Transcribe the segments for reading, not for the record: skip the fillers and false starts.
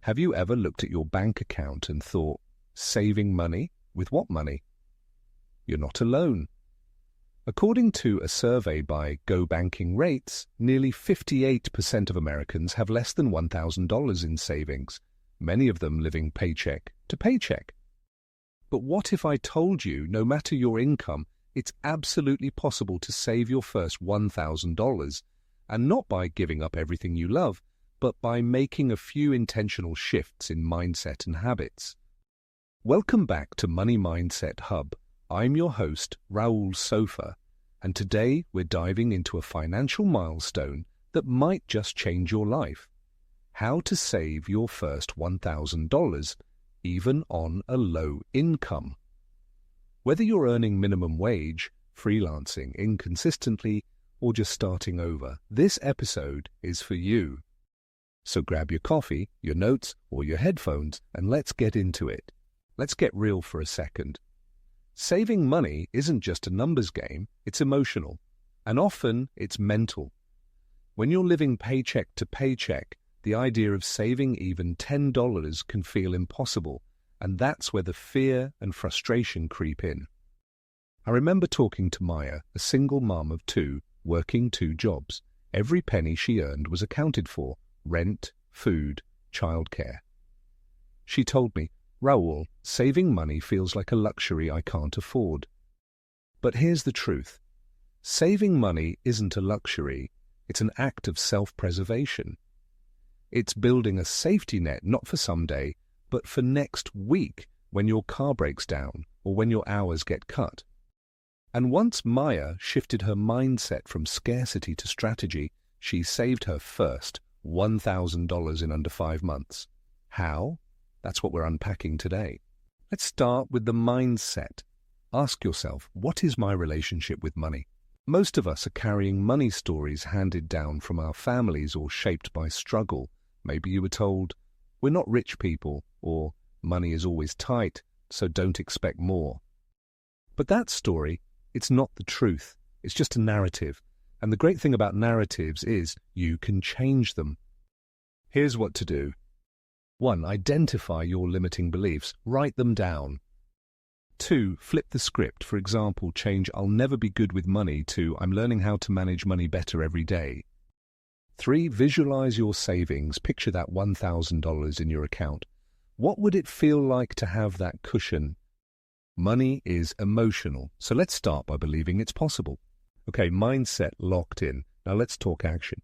Have you ever looked at your bank account and thought, saving money? With what money? You're not alone. According to a survey by Go Banking Rates, nearly 58% of Americans have less than $1,000 in savings, many of them living paycheck to paycheck. But what if I told you, no matter your income, it's absolutely possible to save your first $1,000, and not by giving up everything you love, but by making a few intentional shifts in mindset and habits? Welcome back to Money Mindset Hub. I'm your host, Raul Sofa, and today we're diving into a financial milestone that might just change your life. How to save your first $1,000, even on a low income. Whether you're earning minimum wage, freelancing inconsistently, or just starting over, this episode is for you. So grab your coffee, your notes, or your headphones, and let's get into it. Let's get real for a second. Saving money isn't just a numbers game, it's emotional. And often, it's mental. When you're living paycheck to paycheck, the idea of saving even $10 can feel impossible, and that's where the fear and frustration creep in. I remember talking to Maya, a single mom of two, working 2 jobs. Every penny she earned was accounted for: rent, food, childcare. She told me, "Raul, saving money feels like a luxury I can't afford." But here's the truth. Saving money isn't a luxury, it's an act of self-preservation. It's building a safety net not for someday, but for next week when your car breaks down or when your hours get cut. And once Maya shifted her mindset from scarcity to strategy, she saved her first $1,000 in under 5 months. How? That's what we're unpacking today. Let's start with the mindset. Ask yourself, what is my relationship with money? Most of us are carrying money stories handed down from our families or shaped by struggle. Maybe you were told, "We're not rich people," or "Money is always tight, so don't expect more." But that story, it's not the truth. It's just a narrative. And the great thing about narratives is you can change them. Here's what to do. 1. Identify your limiting beliefs. Write them down. 2. Flip the script. For example, change "I'll never be good with money" to "I'm learning how to manage money better every day." 3. Visualize your savings. Picture that $1,000 in your account. What would it feel like to have that cushion? Money is emotional, so let's start by believing it's possible. Okay, mindset locked in. Now let's talk action.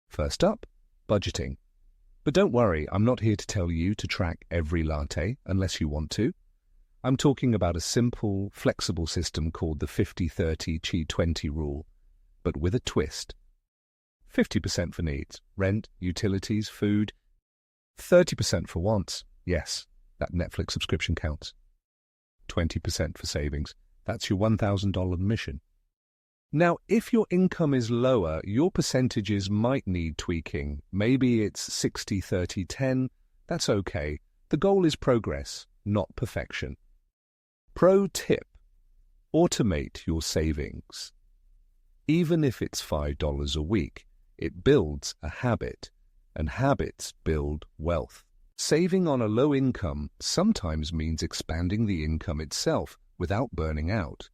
First up, budgeting. But don't worry, I'm not here to tell you to track every latte unless you want to. I'm talking about a simple, flexible system called the 50-30-20 rule, but with a twist. 50% for needs, rent, utilities, food. 30% for wants. Yes, that Netflix subscription counts. 20% for savings. That's your $1,000 mission. Now, if your income is lower, your percentages might need tweaking. Maybe it's 60-30-10. That's okay. The goal is progress, not perfection. Pro tip: automate your savings. Even if it's $5 a week, it builds a habit, and habits build wealth. Saving on a low income sometimes means expanding the income itself without burning out.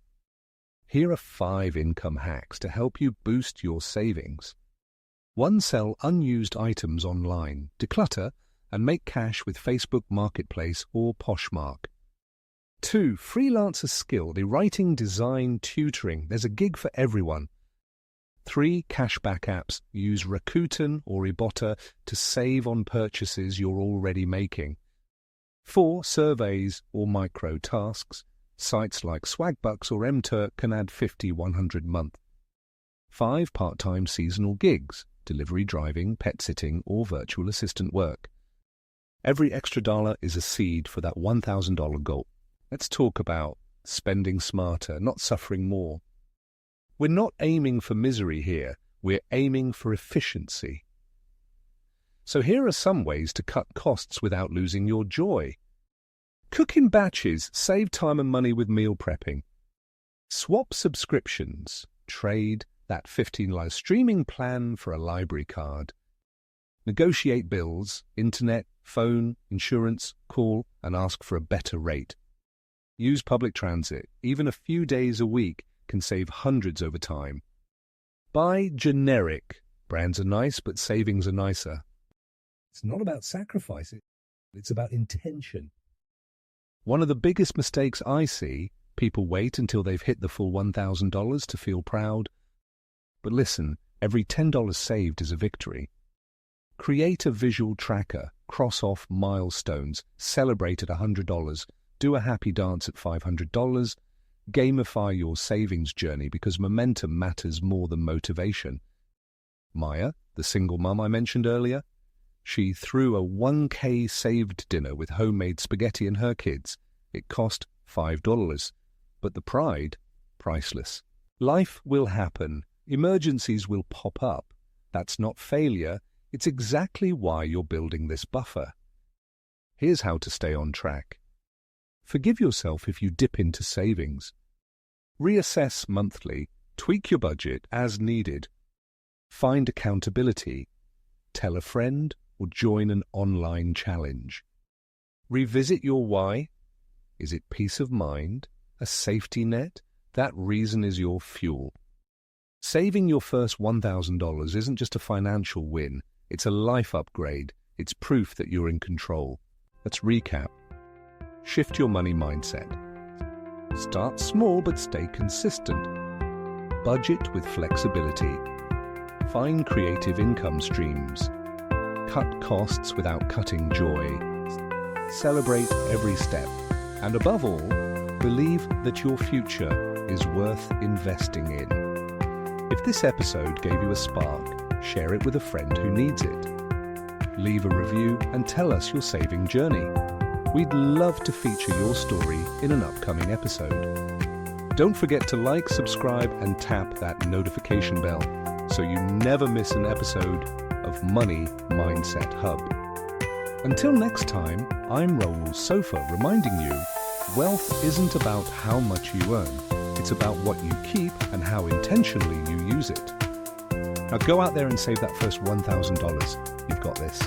Here are 5 income hacks to help you boost your savings. 1. Sell unused items online. Declutter and make cash with Facebook Marketplace or Poshmark. 2. Freelance a skill. The writing, design, tutoring. There's a gig for everyone. 3. Cashback apps. Use Rakuten or Ibotta to save on purchases you're already making. 4. Surveys or micro tasks. Sites like Swagbucks or Mturk can add $50-100 a month. 5. Part-time seasonal gigs. Delivery driving, pet sitting, or virtual assistant work. Every extra dollar is a seed for that $1,000 goal. Let's talk about spending smarter, not suffering more. We're not aiming for misery here, we're aiming for efficiency. So here are some ways to cut costs without losing your joy. Cook in batches, save time and money with meal prepping. Swap subscriptions, trade that $15 streaming plan for a library card. Negotiate bills, internet, phone, insurance, call, and ask for a better rate. Use public transit. Even a few days a week can save hundreds over time. Buy generic. Brands are nice, but savings are nicer. It's not about sacrifice. It's about intention. One of the biggest mistakes I see, people wait until they've hit the full $1,000 to feel proud. But listen, every $10 saved is a victory. Create a visual tracker, cross off milestones, celebrate at $100, do a happy dance at $500, gamify your savings journey because momentum matters more than motivation. Maya, the single mum I mentioned earlier, she threw a $1K saved dinner with homemade spaghetti and her kids. It cost $5, but the pride, priceless. Life will happen. Emergencies will pop up. That's not failure. It's exactly why you're building this buffer. Here's how to stay on track. Forgive yourself if you dip into savings. Reassess monthly. Tweak your budget as needed. Find accountability. Tell a friend or join an online challenge. Revisit your why. Is it peace of mind? A safety net? That reason is your fuel. Saving your first $1,000 isn't just a financial win. It's a life upgrade. It's proof that you're in control. Let's recap. Shift your money mindset. Start small but stay consistent. Budget with flexibility. Find creative income streams. Cut costs without cutting joy. Celebrate every step. And above all, believe that your future is worth investing in. If this episode gave you a spark, share it with a friend who needs it. Leave a review and tell us your saving journey. We'd love to feature your story in an upcoming episode. Don't forget to like, subscribe, and tap that notification bell so you never miss an episode of Money Mindset Hub. Until next time, I'm Raul Sofa reminding you, wealth isn't about how much you earn. It's about what you keep and how intentionally you use it. Now go out there and save that first $1,000. You've got this.